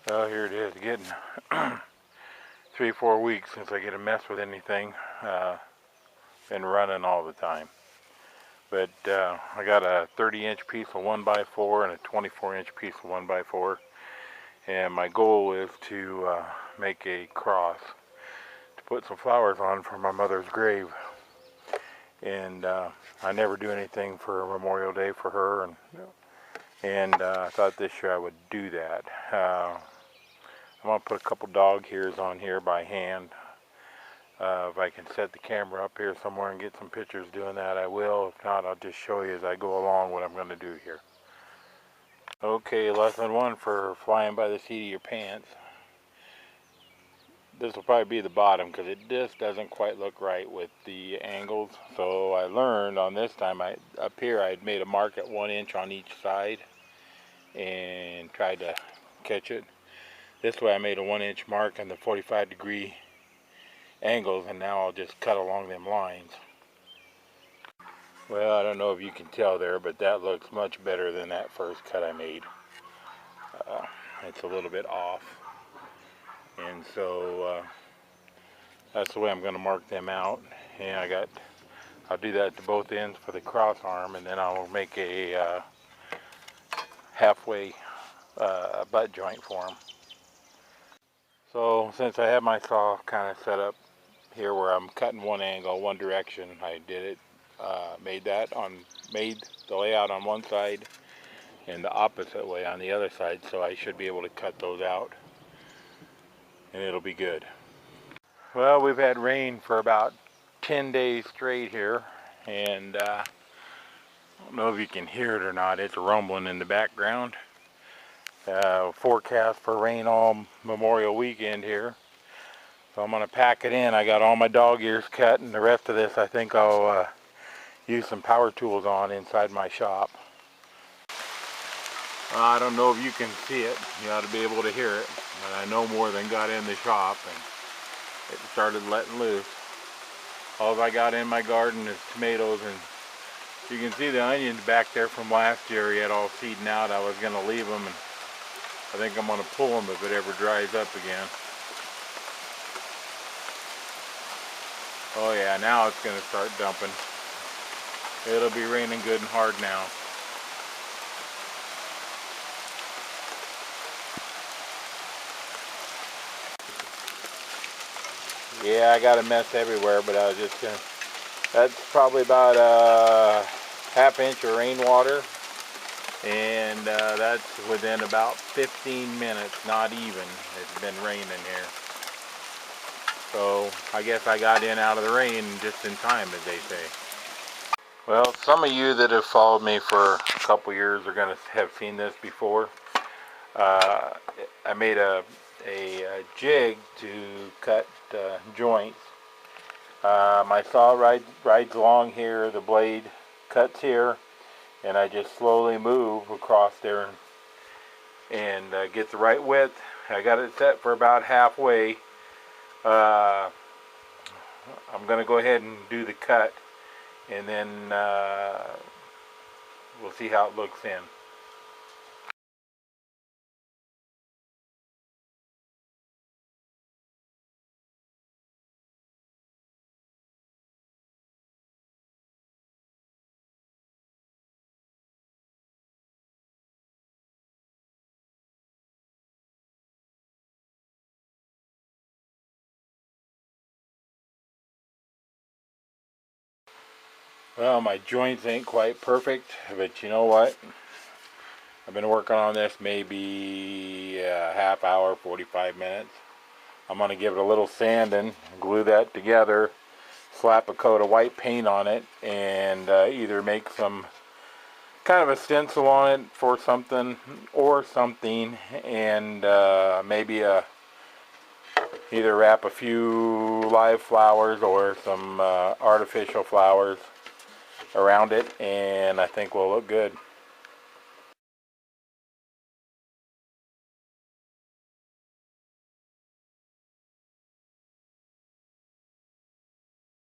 Well, here it is, getting 3-4 weeks since I get to mess with anything. Been running all the time. But I got a 30-inch piece of 1x4 and a 24-inch piece of 1x4. And my goal is to make a cross to put some flowers on for my mother's grave. And I never do anything for Memorial Day for her, and I thought this year I would do that. I'm going to put a couple dog ears on here by hand. If I can set the camera up here somewhere and get some pictures doing that, I will. If not, I'll just show you as I go along what I'm going to do here. Okay, lesson 1 for flying by the seat of your pants. This will probably be the bottom because it just doesn't quite look right with the angles. So I learned on this time, up here I had made a mark at 1 inch on each side and tried to catch it. This way I made a 1 inch mark on the 45-degree angles, and now I'll just cut along them lines. Well, I don't know if you can tell there, but that looks much better than that first cut I made. It's a little bit off, and so that's the way I'm going to mark them out. And I'll do that to both ends for the cross arm, and then I'll make a halfway butt joint for them. So since I have my saw kind of set up here where I'm cutting one angle, one direction, I did it, made the layout on one side and the opposite way on the other side, so I should be able to cut those out and it'll be good. Well, we've had rain for about 10 days straight here, and I don't know if you can hear it or not. It's rumbling in the background. Forecast for rain all Memorial weekend here. So I'm going to pack it in. I got all my dog ears cut, and the rest of this I think I'll use some power tools on inside my shop. I don't know if you can see it. You ought to be able to hear it. But I know more than got in the shop, and it started letting loose. All I got in my garden is tomatoes, and you can see the onions back there from last year yet all seeding out. I was going to leave them, and I think I'm going to pull them if it ever dries up again. Oh yeah, now it's going to start dumping. It'll be raining good and hard now. Yeah, I got a mess everywhere, but I was just going to... That's probably about a ½ inch of rainwater. And that's within about 15 minutes, not even. It's been raining here. So I guess I got in out of the rain just in time, as they say. Well, some of you that have followed me for a couple years are going to have seen this before. I made a jig to cut joints. My saw rides along here, the blade cuts here, and I just slowly move across there and get the right width. I got it set for about halfway. I'm going to go ahead and do the cut, and then we'll see how it looks in. Well, my joints ain't quite perfect, but you know what? I've been working on this maybe a half hour, 45 minutes. I'm going to give it a little sanding, glue that together, slap a coat of white paint on it, and either make some kind of a stencil on it for something, and maybe either wrap a few live flowers or some artificial flowers around it, and I think will look good.